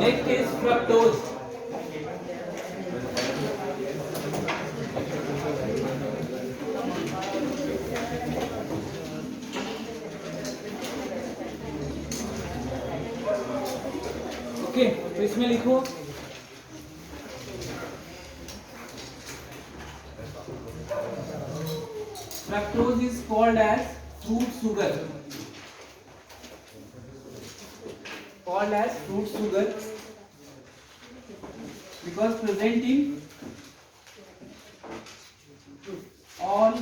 Next is fructose. Okay, तो इसमें लिखो fructose is called as fruit sugar, called as fruit sugar because present in all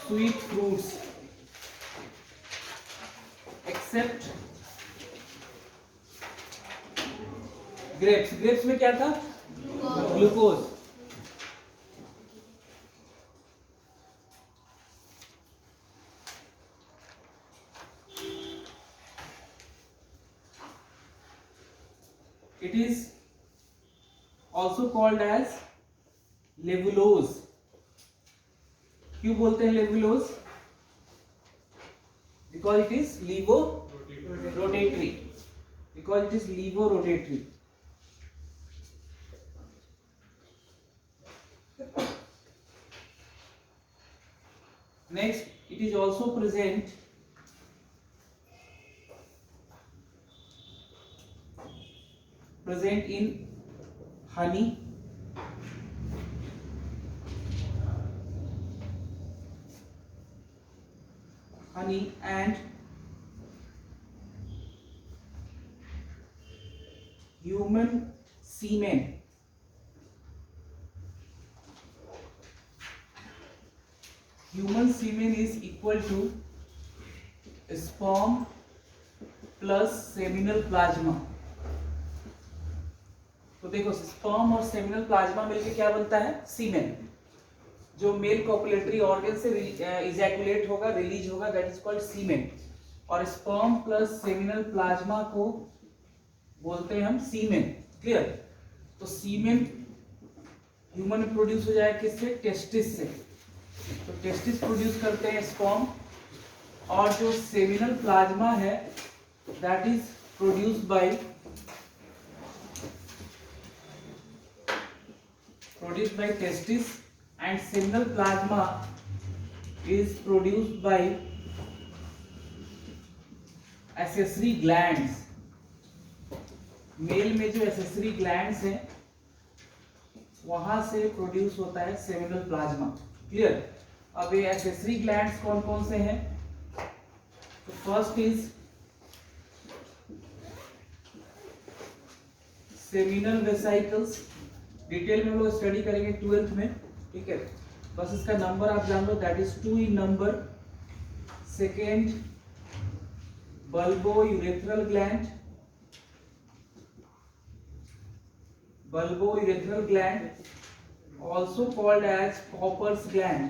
sweet fruits except grapes. grapes में क्या था? Glucose. It is also called as लेवुलोज। क्यों बोलते हैं लेवुलोज? Because it is levorotatory. Because it is levorotatory. Next, it is also present in honey, and human semen. Human semen is equal to sperm plus seminal plasma. तो देखो, sperm और seminal plasma मिलके क्या बनता है? सीमेन। जो मेल कॉपुलेटरी ऑर्गन से ejaculate होगा, रिलीज होगा, दैट इज कॉल्ड सीमेन। और स्पर्म प्लस सेमिनल प्लाज्मा को बोलते हैं हम सीमेन। क्लियर? तो सीमेन ह्यूमन में प्रोड्यूस हो जाए किससे? टेस्टिस से। तो टेस्टिस प्रोड्यूस करते हैं स्पर्म, और जो सेमिनल प्लाज्मा है that is produced by testis, and seminal plasma is produced by accessory glands. Male में जो accessory glands हैं वहां से प्रोड्यूस होता है सेमिनल प्लाज्मा। क्लियर? अब ये accessory glands कौन कौन से हैं? तो first is seminal vesicles. Detail में हम लोग स्टडी करेंगे 12th में, ठीक है? बस इसका नंबर आप जान लो, that is 2 in number. Second, bulbo urethral gland, also called as Cowper's gland.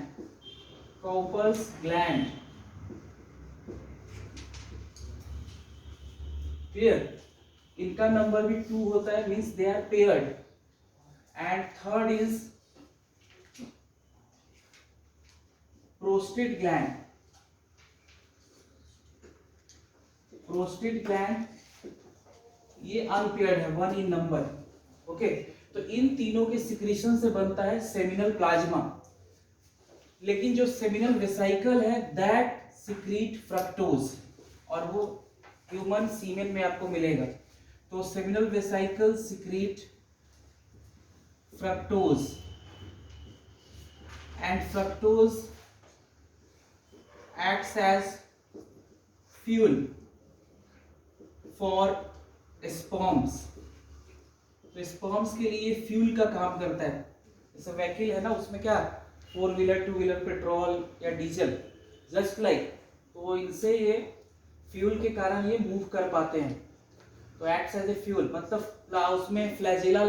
Clear? इनका नंबर भी 2 होता है, means they are paired. And third is prostate gland. ये अनपेयर्ड है, 1 इन नंबर। ओके, तो इन तीनों के सिक्रीशन से बनता है सेमिनल प्लाज्मा। लेकिन जो सेमिनल वेसिकल है दैट सिक्रीट फ्रक्टोज, और वो ह्यूमन सीमेन में आपको मिलेगा। तो seminal vesicle secrete fructose, and fructose acts as fuel for sperms. तो sperms के लिए फ्यूल का काम करता है। जैसे व्हीकल है ना, उसमें क्या 4 व्हीलर 2 व्हीलर पेट्रोल या डीजल, जस्ट लाइक, तो इनसे ये फ्यूल के कारण ये मूव कर पाते हैं। तो एक्ट्स एज ए फ्यूल, मतलब उसमें फ्लैजेला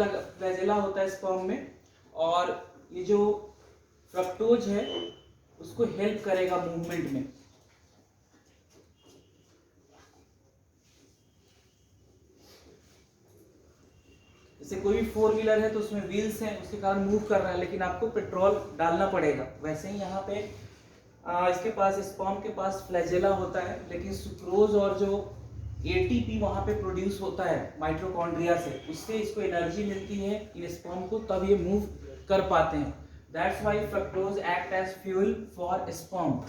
होता है स्पर्म में, और ये जो फ्रक्टोज है उसको हेल्प करेगा मूवमेंट में। जैसे कोई भी 4 व्हीलर है तो उसमें व्हील्स हैं, उसके कारण मूव कर रहा है, लेकिन आपको पेट्रोल डालना पड़ेगा। वैसे ही यहाँ पे इसके पास, स्पर्म के पास फ्लैजेला होता है, लेकिन सुक्रोज और जो एटीपी वहां पे प्रोड्यूस होता है माइटोकॉन्ड्रिया से, उससे इसको एनर्जी मिलती है इन स्पर्म को, तब ये मूव कर पाते हैं। That's why fructose act as fuel for sperm.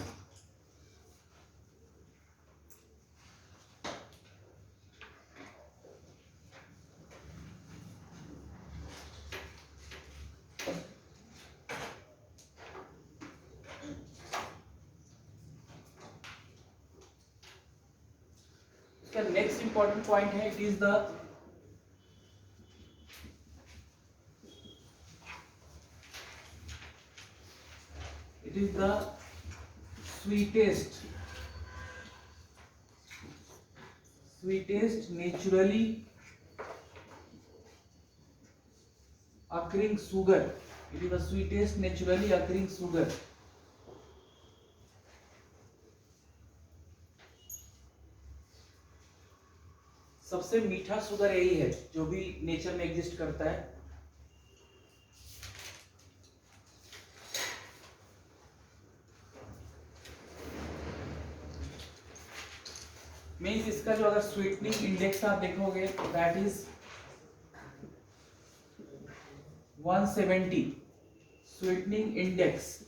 Next important point है, it is the sweetest naturally occurring sugar. It is the sweetest naturally occurring sugar. सबसे मीठा शुगर यही है जो भी नेचर में एग्जिस्ट करता है। मीन्स इसका जो अगर स्वीटनिंग इंडेक्स आप देखोगे दैट इज 170। स्वीटनिंग इंडेक्स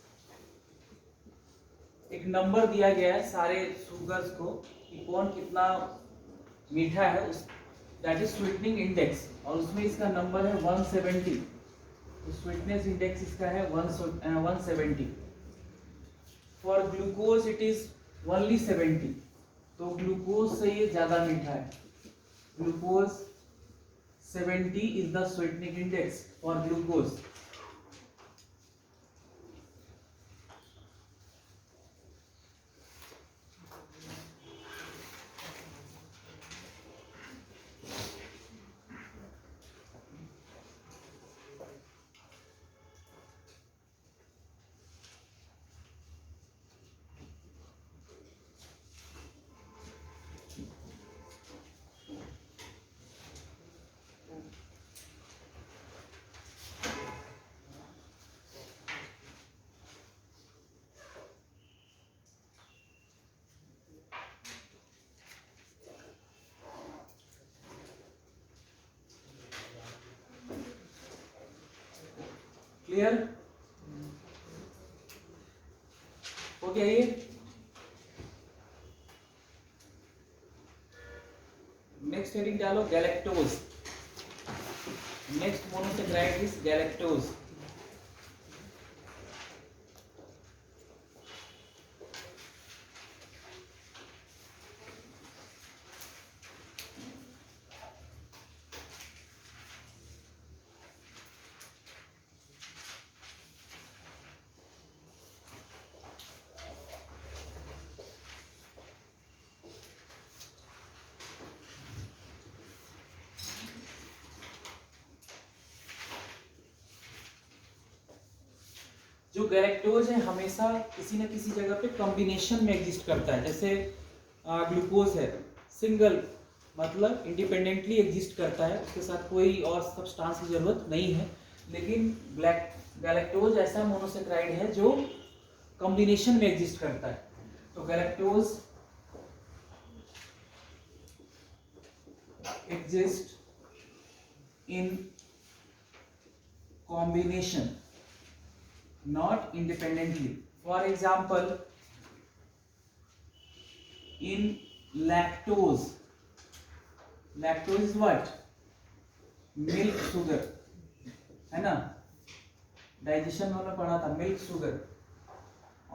एक नंबर दिया गया है सारे शुगर्स को कि कौन कितना मीठा है, दैट इज स्वीटनिंग इंडेक्स, और उसमें इसका नंबर है 170। तो स्वीटनेस इंडेक्स इसका है 170। For glucose it is only 70। तो ग्लूकोज से ये ज्यादा मीठा है। Glucose 70 is the sweetening index for glucose. Clear हो गया ये? नेक्स्ट हेडिंग डालो galactose. Next monosaccharide is galactose. जो गैलेक्टोज है हमेशा किसी न किसी जगह पे कॉम्बिनेशन में एग्जिस्ट करता है। जैसे ग्लूकोज है, सिंगल मतलब इंडिपेंडेंटली एग्जिस्ट करता है, उसके साथ कोई और सब्सटेंस की जरूरत नहीं है। लेकिन गैलेक्टोज ऐसा मोनोसेक्राइड है जो कॉम्बिनेशन में एग्जिस्ट करता है। तो galactose exist in combination, not independently. For example, in lactose is what? Milk sugar, है ना? डाइजेशन में पढ़ा था मिल्क शुगर।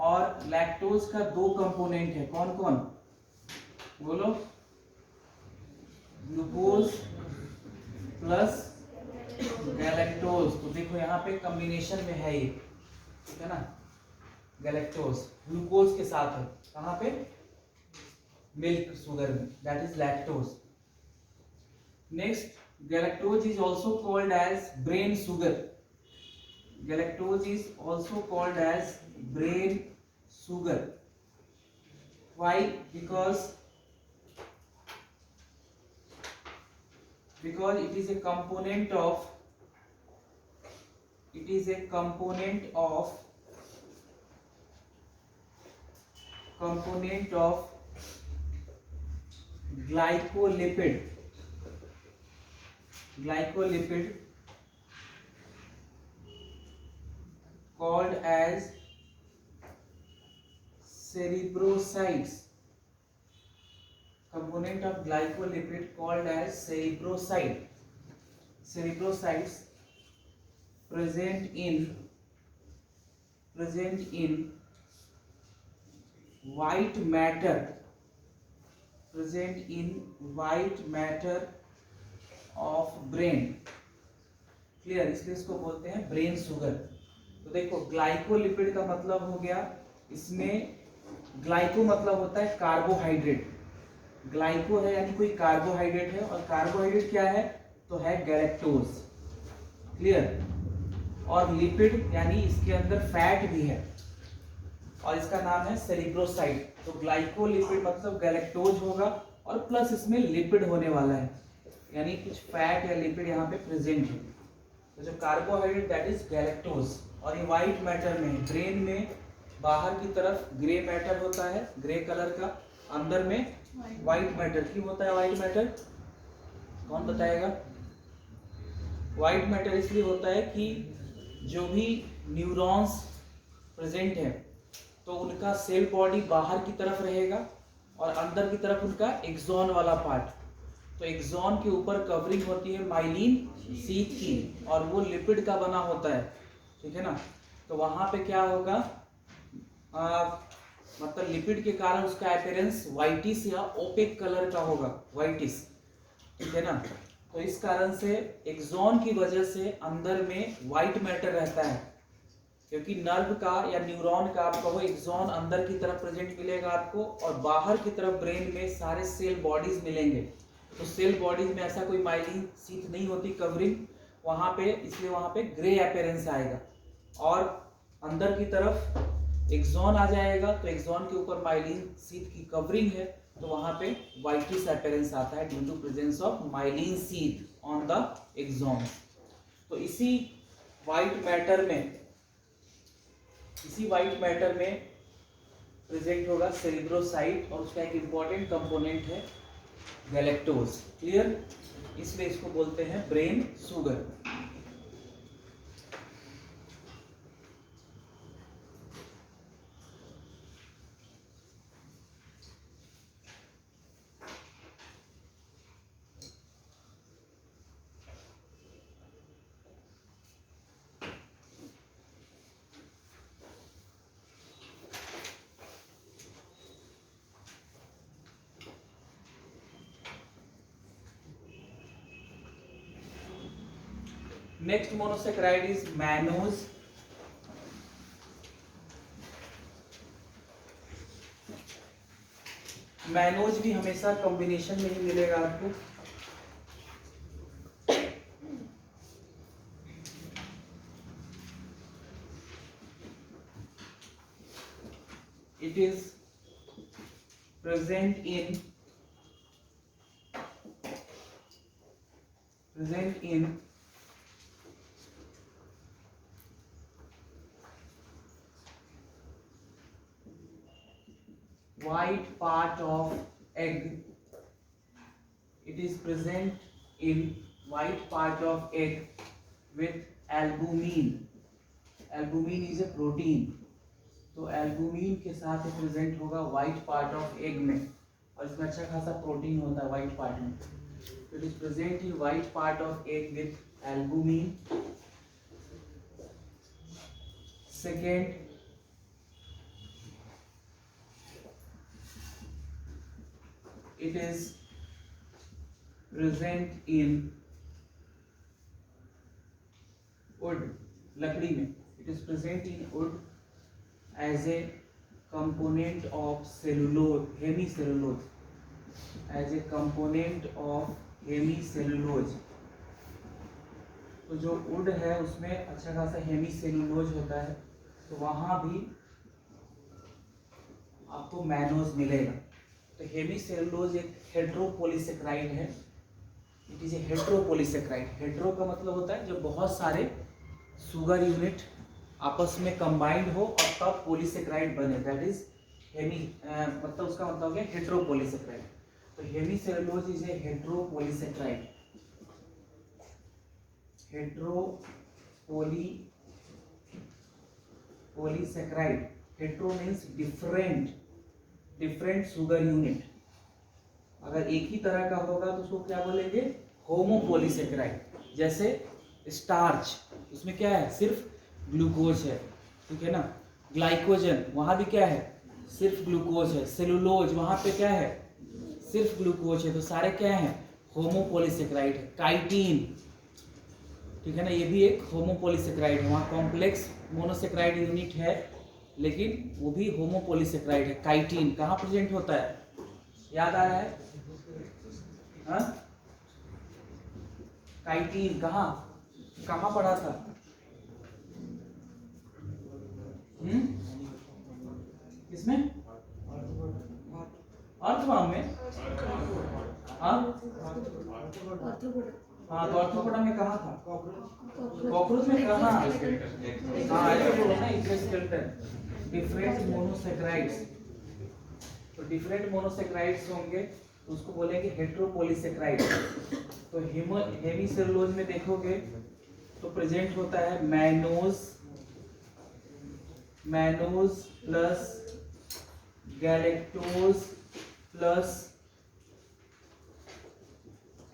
और लैक्टोज का दो कंपोनेंट है, कौन कौन बोलो? Glucose plus galactose. तो देखो यहाँ पे कॉम्बिनेशन में है ये, ठीक है ना? गैलेक्टोज ग्लूकोज के साथ है, कहाँ पे? मिल्क शुगर में, that is lactose. Next, galactose is also called as brain sugar. Galactose is also called as brain sugar. Why? Because it is a component of glycolipid called as cerebrosides. Component of glycolipid called as cerebrosides present in white matter of brain. Clear, इसलिए इसको बोलते हैं brain sugar. तो देखो glycolipid का मतलब हो गया, इसमें ग्लाइको मतलब होता है कार्बोहाइड्रेट, ग्लाइको है यानी कोई कार्बोहाइड्रेट है, और कार्बोहाइड्रेट क्या है तो है गैलेक्टोज। क्लियर, और लिपिड यानी इसके अंदर फैट भी है, और इसका नाम है सेरिब्रोसाइड। तो ग्लाइकोलिपिड मतलब गैलेक्टोज होगा और प्लस इसमें लिपिड होने वाला है, यानी कुछ फैट या लिपिड यहाँ पे प्रेजेंट है। तो जो कार्बोहाइड्रेट दैट इज गैलेक्टोज, और ये व्हाइट मैटर में, ब्रेन में बाहर की तरफ ग्रे मैटर होता है, ग्रे कलर का, अंदर में व्हाइट मैटर। क्यों होता है व्हाइट मैटर, कौन बताएगा? व्हाइट मैटर इसलिए होता है कि जो भी न्यूरॉन्स प्रेजेंट है तो उनका सेल बॉडी बाहर की तरफ रहेगा और अंदर की तरफ उनका एक्सॉन वाला पार्ट। तो एक्सॉन के ऊपर कवरिंग होती है माइलिन शीथ की, और वो लिपिड का बना होता है, ठीक है ना। तो वहां पे क्या होगा, मतलब लिपिड के कारण उसका अपीयरेंस व्हाइटिश या ओपेक कलर का होगा, व्हाइटिश, ठीक है ना। तो इस कारण से एक्सॉन की वजह से अंदर में व्हाइट मैटर रहता है, क्योंकि नर्व का या न्यूरॉन का आपका वो एक्सॉन अंदर की तरफ प्रेजेंट मिलेगा आपको, और बाहर की तरफ ब्रेन में सारे सेल बॉडीज मिलेंगे। तो सेल बॉडीज में ऐसा कोई माइलिन शीथ नहीं होती कवरिंग वहां पे, इसलिए वहां पे ग्रे अपीयरेंस आएगा, और अंदर की तरफ एक्सॉन आ जाएगा तो एक्सॉन के ऊपर माइलिन शीथ की कवरिंग है, तो वहां पे व्हाइटिश अपीयरेंस आता है due to presence of myelin sheath on the axon. तो इसी व्हाइट मैटर में प्रेजेंट होगा सेरिब्रोसाइड, और उसका एक इंपॉर्टेंट कंपोनेंट है गैलेक्टोज। क्लियर, इसलिए इसको बोलते हैं brain sugar. Next monosaccharide is mannose. Mannose भी हमेशा कॉम्बिनेशन में ही मिलेगा आपको। It is present in white part of egg. It is present in white part of egg with albumin. Albumin is a protein. तो एल्बुमिन के साथ present होगा white part of egg में, और इसमें अच्छा खासा प्रोटीन होता है व्हाइट पार्ट में। It is present in white part of egg with albumin. Second, it is present in wood, लकड़ी में। it is present in wood as a component of cellulose, hemicellulose, as a component of hemicellulose। तो जो would है उसमें अच्छा खासा hemicellulose होता है, तो वहां भी आपको मैनोज मिलेगा। तो हेमीसेलुलोज एक हेट्रोपोलीसेक्राइड है। It is a हेट्रोपोलीसेक्राइड। हेट्रो का मतलब होता है जब बहुत सारे शुगर यूनिट आपस में कंबाइंड हो और तब पॉलीसेक्राइड बने, दैट इज हेमी, मतलब उसका मतलब हो गया हेट्रोपोलीसेक्राइड। तो hemicellulose is a हेट्रोपोलीसेक्राइड। हेट्रोपोलीसेक्राइड, hetero means different sugar unit. अगर एक ही तरह का होगा तो उसको क्या बोलेंगे? होमोपोलीसेक्राइड। जैसे स्टार्च, उसमें क्या है? सिर्फ ग्लूकोज है, ठीक है ना। ग्लाइकोजन, वहां भी क्या है? सिर्फ ग्लूकोज है। सेलुलोज, वहां पे क्या है? सिर्फ ग्लूकोज है। तो सारे क्या है? होमोपोलीसेक्राइड है। काइटिन, ठीक है ना, ये भी एक होमोपोलीसेक्राइड है। वहाँ कॉम्प्लेक्स मोनोसेक्राइड यूनिट है लेकिन वो भी होमोपोलीसेक्राइड है। काइटिन कहाँ प्रेजेंट होता है? याद आ रहा है? हाँ, काइटिन कहाँ कहाँ पढ़ा था? किसमें? अर्थवर्म में? हाँ हाँ, तो अर्थोपोडा में कहाँ था? कॉकरोच में कहाँ? हाँ, ऐसे बोलो ना, एक्सोस्केलेटन। डिफरेंट मोनोसेक्राइड्स, तो डिफरेंट मोनोसेक्राइड्स होंगे तो उसको बोलेंगे हेट्रोपोलीसेक्राइड। तो हेमिसेलुलोज में देखोगे तो प्रेजेंट होता है mannose plus galactose plus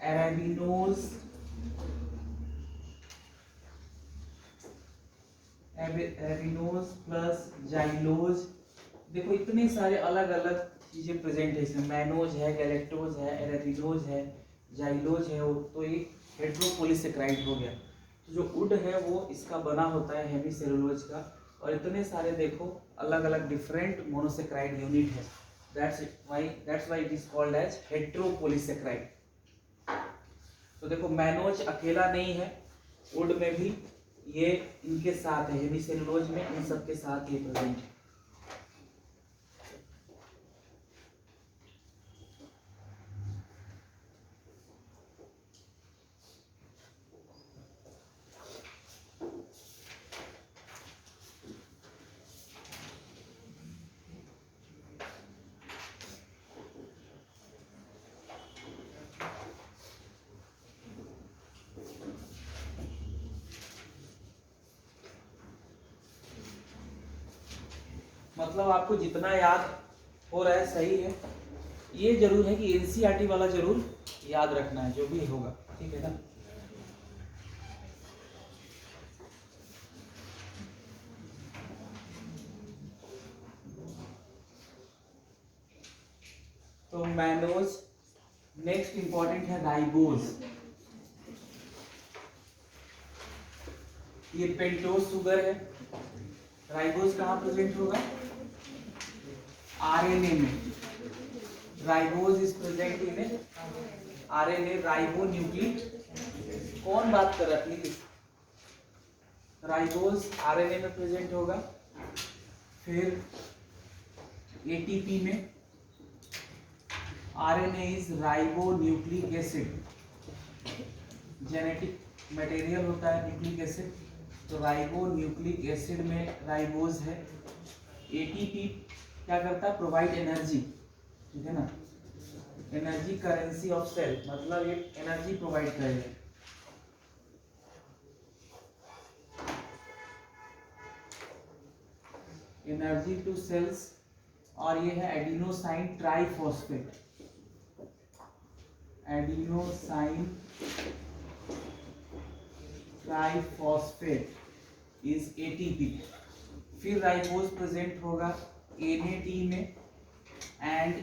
एराबिनोज plus xylose. देखो इतने सारे अलग अलग चीजें प्रेजेंट है इसमें। मैनोज है, गैलेक्टोज है, एराबिनोज है, जाइलोज है। तो ये हेट्रोपोलीसेक्राइड हो गया। तो जो वुड है वो इसका बना होता है हेमिसेलुलोज का। और इतने सारे देखो अलग अलग डिफरेंट मोनोसेक्राइड यूनिट है। that's why it is called as हेट्रोपोलीसेक्राइड। तो देखो मैनोज अकेला नहीं है, वुड में भी ये इनके साथ है, हेमिसेलुलोज में इन सब के साथ ये प्रेजेंट है। मतलब आपको जितना याद हो रहा है सही है। ये जरूर है कि एनसीईआरटी वाला जरूर याद रखना है जो भी होगा, ठीक है ना। तो मैनोज, नेक्स्ट इंपॉर्टेंट है राइबोज। ये पेंटोज शुगर है। राइबोज कहाँ प्रेजेंट होगा? आरएनए में। Ribose is present in RNA, ribo nucleic. कौन बात कर रहा है प्लीज? राइबोज आरएनए में प्रेजेंट होगा। फिर एटीपी में, RNA is ribo nucleic acid, genetic material होता है न्यूक्लिक एसिड। तो राइबो न्यूक्लिक एसिड में राइबोज है। एटीपी क्या करता है? प्रोवाइड एनर्जी, ठीक है ना। एनर्जी करेंसी ऑफ सेल, मतलब ये एनर्जी प्रोवाइड करेगा। Energy to cells. और ये है adenosine triphosphate. Adenosine triphosphate is ATP. फिर राइबोज प्रेजेंट होगा एनएडी में एंड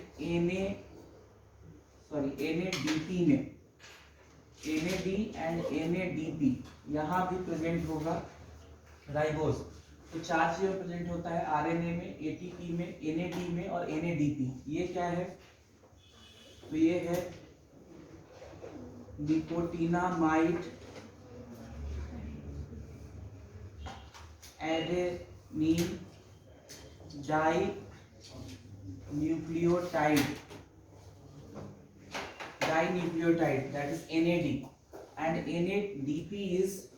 एनएडीपी में। एनएडी एंड एनएडीपी यहाँ भी प्रेजेंट होगा राइबोज। तो चार चीजें प्रेजेंट होता है आरएनए में, एटीपी में, एनएडी में और एनएडीपी। ये क्या है? तो ये है nicotinamide adenine dinucleotide, that is NAD, and NADP is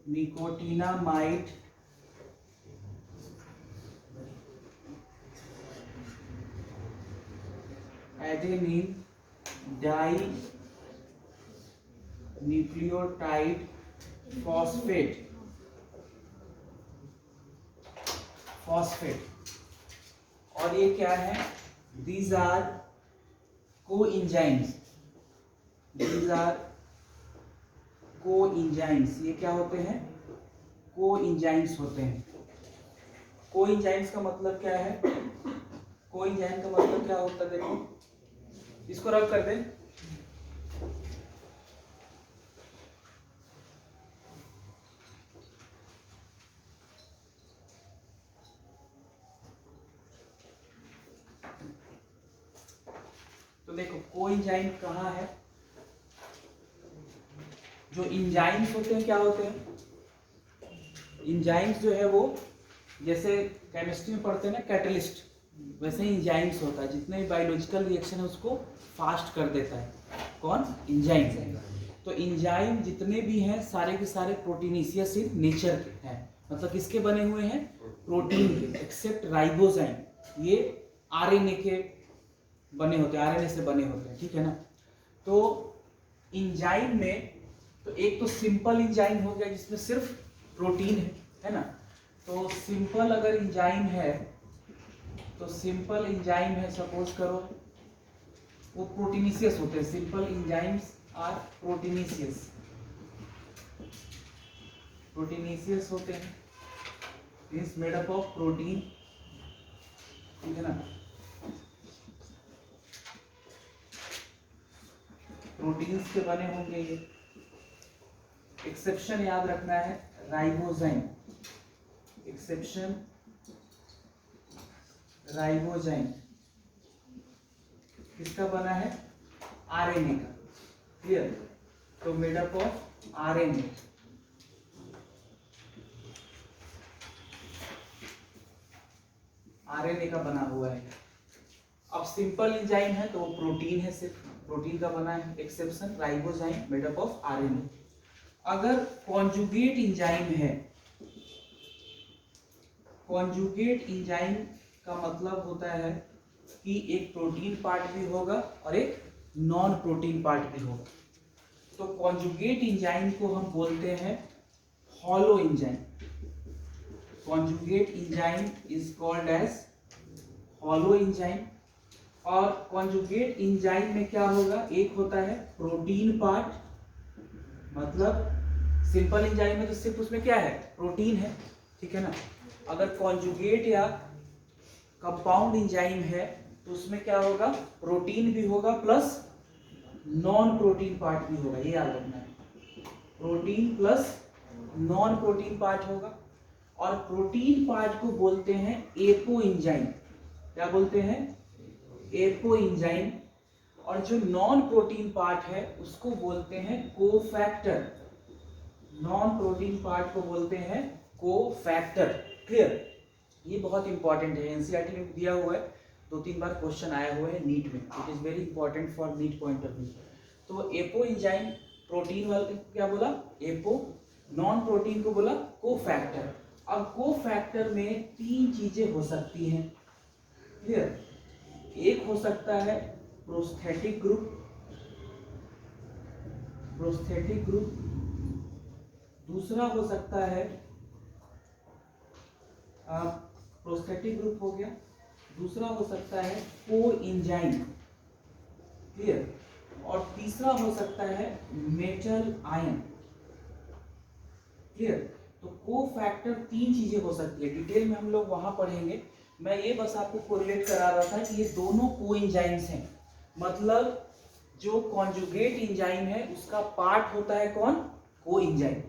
nicotinamide adenine dinucleotide phosphate और ये क्या है, these are coenzymes, these are coenzymes, ये क्या होते हैं, कोएंजाइम्स होते हैं। कोएंजाइम्स का मतलब क्या है, कोएंजाइम का मतलब क्या होता है, देखो इसको रब कर दें। तो देखो कोएंजाइम कहाँ है, जो इंजाइम्स होते हैं क्या होते हैं, इंजाइम्स जो है वो जैसे केमिस्ट्री में पढ़ते हैं ना कैटलिस्ट, वैसे ही इंजाइम्स होता है, जितने भी बायोलॉजिकल रिएक्शन है उसको फास्ट कर देता है, कौन, इंजाइम। तो इंजाइम जितने भी हैं सारे के सारे प्रोटीनेशियस इन नेचर के हैं, मतलब किसके बने हुए हैं, प्रोटीन के, एक्सेप्ट राइबोजाइम, ये आरएनए के बने होते हैं, आरएनए से बने होते हैं, ठीक है ना। तो इंजाइम में तो एक तो सिंपल इंजाइम हो गया जिसमें सिर्फ प्रोटीन है ना। तो सिंपल अगर इंजाइम है, तो सिंपल इंजाइम है, सपोज करो वो प्रोटीनेशियस होते हैं, simple enzymes are proteinaceous, proteinaceous होते हैं, means made up of protein, ठीक है ना, प्रोटीन्स के बने होंगे ये। एक्सेप्शन याद रखना है, राइबोजाइम, एक्सेप्शन राइबोजाइम किसका बना है, आरएनए का, क्लियर। तो made up of RNA, RNA का बना हुआ है। अब सिंपल एंजाइम है तो वो प्रोटीन है, सिर्फ प्रोटीन का बना है, exception ribozyme made up of RNA. अगर कॉन्जुगेट एंजाइम है, कॉन्जुगेट एंजाइम का मतलब होता है कि एक प्रोटीन पार्ट भी होगा और एक नॉन प्रोटीन पार्ट भी होगा। तो कॉन्जुगेट एंजाइम को हम बोलते हैं holoenzyme, conjugate enzyme is called as holoenzyme. और कॉन्जुगेट एंजाइम में क्या होगा, एक होता है प्रोटीन पार्ट, मतलब सिंपल एंजाइम में तो सिर्फ उसमें क्या है, प्रोटीन है, ठीक है ना। अगर कॉन्जुगेट या कंपाउंड एंजाइम है तो उसमें क्या होगा, प्रोटीन भी होगा प्लस नॉन प्रोटीन पार्ट भी होगा, ये याद रखना है, protein plus non protein part होगा। और प्रोटीन पार्ट को बोलते हैं एपो एंजाइम, क्या बोलते हैं, एपो एंजाइम। और जो नॉन प्रोटीन पार्ट है उसको बोलते हैं कोफैक्टर, नॉन प्रोटीन पार्ट को बोलते हैं कोफैक्टर, क्लियर। ये बहुत इंपॉर्टेंट है, एनसीईआरटी में दिया हुआ है, 2-3 बार क्वेश्चन आया हुआ है नीट में, it is very important for NEET point of view. तो एपो एंजाइम, प्रोटीन वाले क्या बोला एपो, नॉन प्रोटीन को बोला कोफैक्टर। अब कोफैक्टर में 3 चीजें हो सकती हैं, क्लियर। एक हो सकता है प्रोस्थेटिक ग्रुप, प्रोस्थेटिक ग्रुप, दूसरा हो सकता है प्रोस्थेटिक ग्रुप हो गया, दूसरा हो सकता है कोएंजाइम, क्लियर, और तीसरा हो सकता है मेटल आयन, क्लियर। तो कोफैक्टर 3 चीजें हो सकती है, डिटेल में हम लोग वहां पढ़ेंगे। मैं ये बस आपको कोरिलेट करा रहा था कि ये दोनों कोएंजाइम्स हैं, मतलब जो कॉन्जुगेट एंजाइम है उसका पार्ट होता है कौन, कोएंजाइम,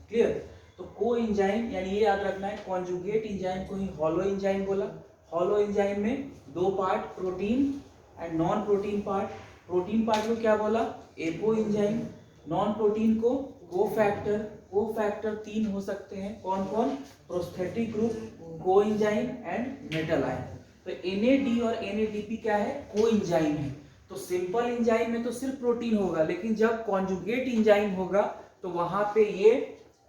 क्लियर। तो कोएंजाइम यानी ये याद रखना है, कॉन्जुगेट एंजाइम को ही हॉलो एंजाइम बोला। हॉलो एंजाइम में 2 part, protein and non protein part. Protein part को क्या बोला, एपो एंजाइम, नॉन प्रोटीन को कोफैक्टर। कोफैक्टर 3 हो सकते हैं, कौन कौन, prosthetic group, coenzyme and metal ion. तो NAD और NADP क्या है, कोएंजाइम है। तो सिंपल एंजाइम में तो सिर्फ प्रोटीन होगा, लेकिन जब कॉन्जुगेट एंजाइम होगा तो वहां पे ये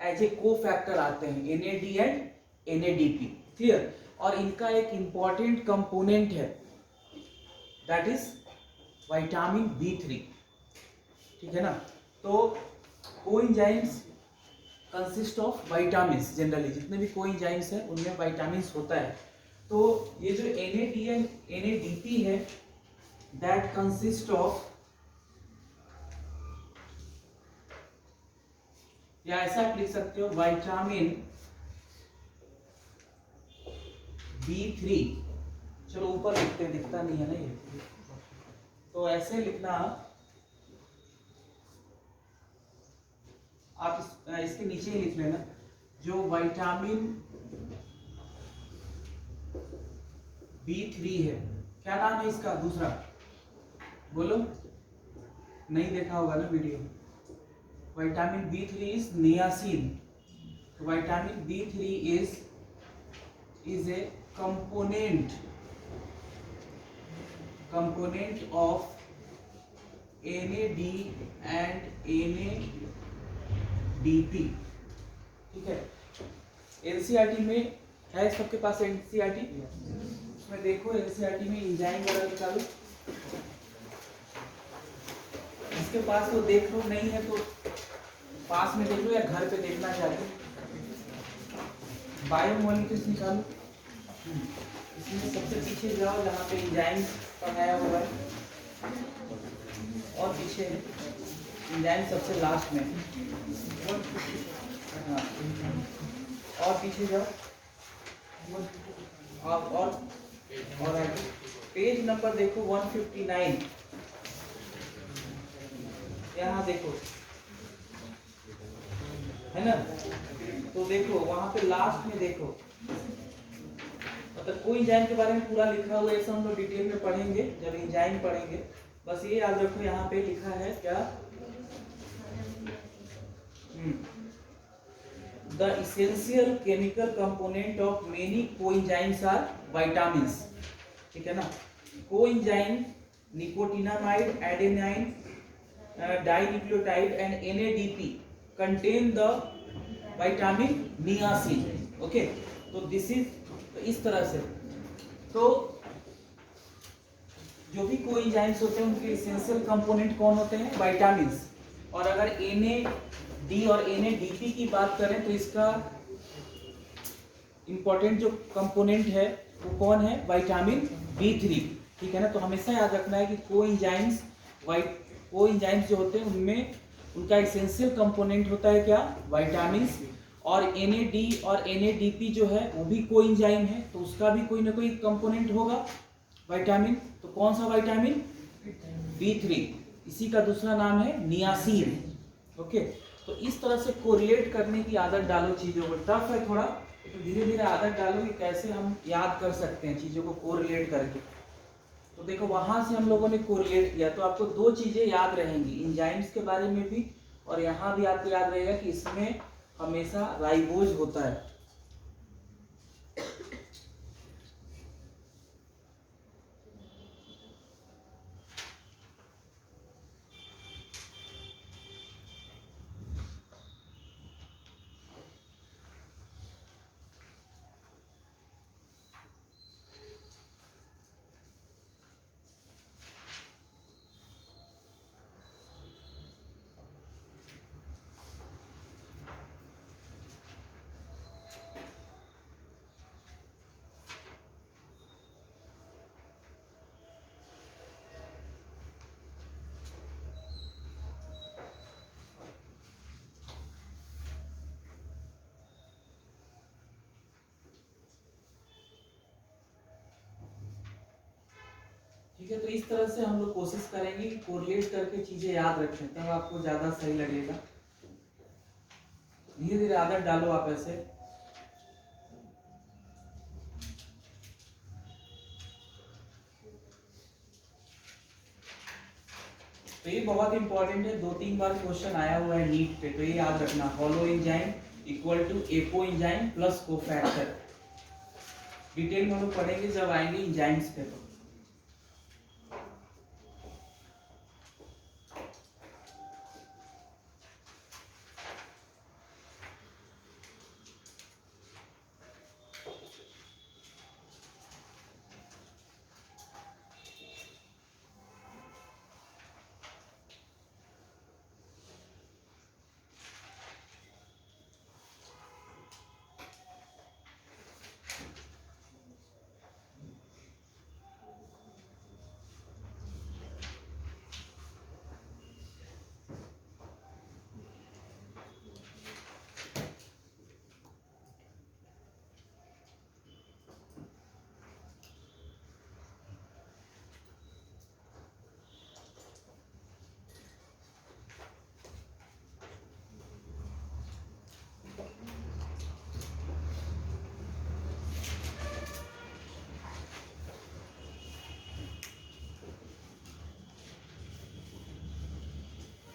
एज ए कोफैक्टर आते हैं, NAD एंड NADP, क्लियर। और इनका एक इंपॉर्टेंट कंपोनेंट है, दैट इज विटामिन B3, ठीक है ना। तो coenzymes consist of vitamins, generally जितने भी कोएंजाइम्स है उनमें विटामिन्स होता है। तो ये जो NADN NADP है दैट कंसिस्ट ऑफ, या ऐसा आप लिख सकते हो विटामिन B3। चलो ऊपर लिखते, दिखता नहीं है ना ये, तो ऐसे लिखना आप इसके नीचे ही लिख लेना, जो विटामिन B3 है, क्या नाम है इसका दूसरा, बोलो, नहीं देखा होगा ना video. Vitamin B3 is niacin. तो vitamin B3 is a component of NAD and NADP, ठीक है। NCERT में है, सबके पास NCERT, उसमें देखो NCERT में एंजाइम वगैरह निकालो, इसके पास तो देख लो, नहीं है तो पास में देख लो या घर पे देखना चाहते हो। बायोमोलिक्यूल्स निकालो, इसमें सबसे पीछे जाओ जहाँ पे एंजाइम पढ़ाया हुआ है, और पीछे है एंजाइम सबसे लास्ट में, हाँ, और पीछे जाओ, और आगे पेज नंबर देखो 159, यहाँ देखो, है ना। तो देखो वहां पे लास्ट में देखो, मतलब कोई एंजाइम के बारे में पूरा लिखा हुआ है, ऐसा हम लोग डिटेल में पढ़ेंगे जब एंजाइम पढ़ेंगे। बस ये याद रखो, यहाँ पे लिखा है क्या, the essential chemical component of many coenzymes are vitamins, ठीक है ना। Coenzyme nicotinamide, adenine, dinucleotide and NADP contain the vitamin niacin, okay. तो दिस इज, तो इस तरह से, तो जो भी कोएंजाइम्स होते हैं उनके एसेंशियल कंपोनेंट कौन होते हैं, विटामिन्स। और अगर NAD और NADP की बात करें तो इसका इंपॉर्टेंट जो कंपोनेंट है वो कौन है, विटामिन B3, ठीक है ना। तो हमेशा याद रखना है कि कोएंजाइम्स जो होते हैं उनमें उनका एसेंशियल कंपोनेंट होता है क्या, विटामिन्स। और NAD और NADP जो है वो भी कोएंजाइम है, तो उसका भी कोई ना कोई कंपोनेंट होगा विटामिन। तो कौन सा विटामिन, B3, इसी का दूसरा नाम है नियासिन, ओके। तो इस तरह से कोरिलेट करने की आदत डालो चीजों को, टफ है थोड़ा, तो धीरे धीरे आदत डालो कि कैसे हम याद कर सकते हैं चीजों को कोरिलेट करके। तो देखो वहां से हम लोगों ने कोरिलेट किया, तो आपको दो चीजें याद रहेंगी, एंजाइम्स के बारे में भी, और यहाँ भी आपको याद रहेगा कि इसमें हमेशा राइबोज होता है। ठीक है, तो इस तरह से हम लोग कोशिश करेंगे कि कोरिलेट करके चीजें याद रखें, तब आपको ज्यादा सही लगेगा। धीरे धीरे आदत डालो आप ऐसे। तो ये बहुत इंपॉर्टेंट है, 2-3 बार क्वेश्चन आया हुआ है नीट पे, तो ये याद रखना, holoenzyme equal to apoenzyme plus cofactor. Detail में हम लोग पढ़ेंगे जब आएंगे एंजाइम्स पे। तो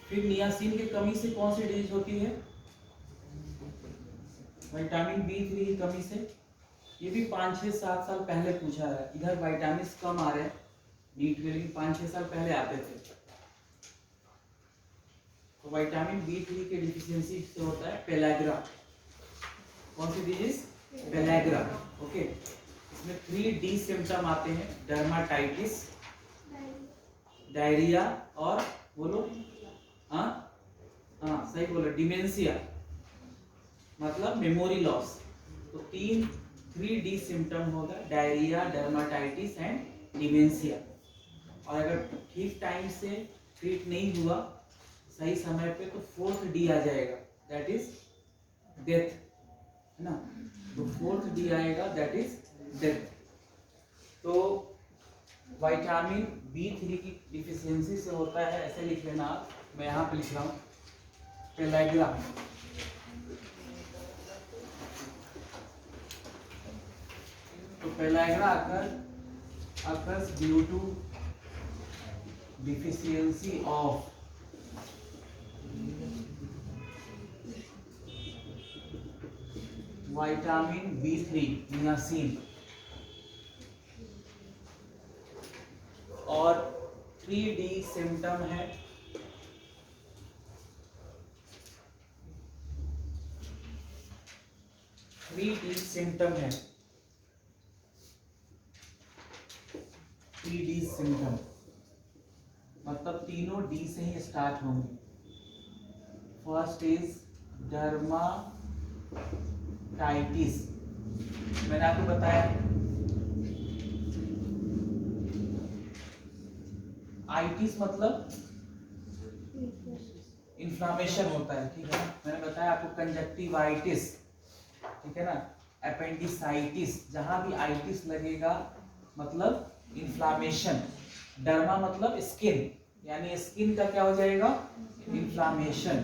फिर नियासिन की कमी से कौन सी डिजीज होती है? विटामिन B3 की कमी से। ये भी 5-6-7 साल पहले पूछा है, इधर विटामिन कम आ रहे हैं नीट में, लेकिन 5-6 साल पहले आते थे। तो विटामिन B3 के डिफिशियंसी से होता है पेलाग्रा। कौन सी डिजीज? पेलाग्रा। ओके, इसमें 3D सिम्टम आते हैं, डर्माटाइटिस, डायरिया और बोलो, हाँ हाँ सही बोलो, डिमेंशिया मतलब मेमोरी लॉस। तो 3D सिम्टम होगा, डायरिया, डर्माटाइटिस एंड डिमेंशिया। और अगर ठीक टाइम से ट्रीट नहीं हुआ सही समय पे तो 4th D आ जाएगा, दैट इज डेथ, है ना। तो 4th D आएगा, दैट इज डेथ। तो विटामिन B3 की डिफिशियंसी से होता है, ऐसे लिख लेना आप, मैं यहाँ पे लिख रहा हूँ, पेलाग्रा। तो pellagra occurs due to deficiency of vitamin B3 niacin और 3D सिम्टम है मतलब तीनों D से ही स्टार्ट होंगे। फर्स्ट इज डर्माटाइटिस, मैंने आपको बताया आइटिस मतलब इन्फ्लामेशन होता है, ठीक है ना। मैंने बताया आपको कंजक्टिवाइटिस, ठीक है ना, अपेंडिसाइटिस, जहां भी आइटिस लगेगा मतलब इन्फ्लामेशन। डर्मा मतलब स्किन, यानी स्किन का क्या हो जाएगा? इन्फ्लामेशन।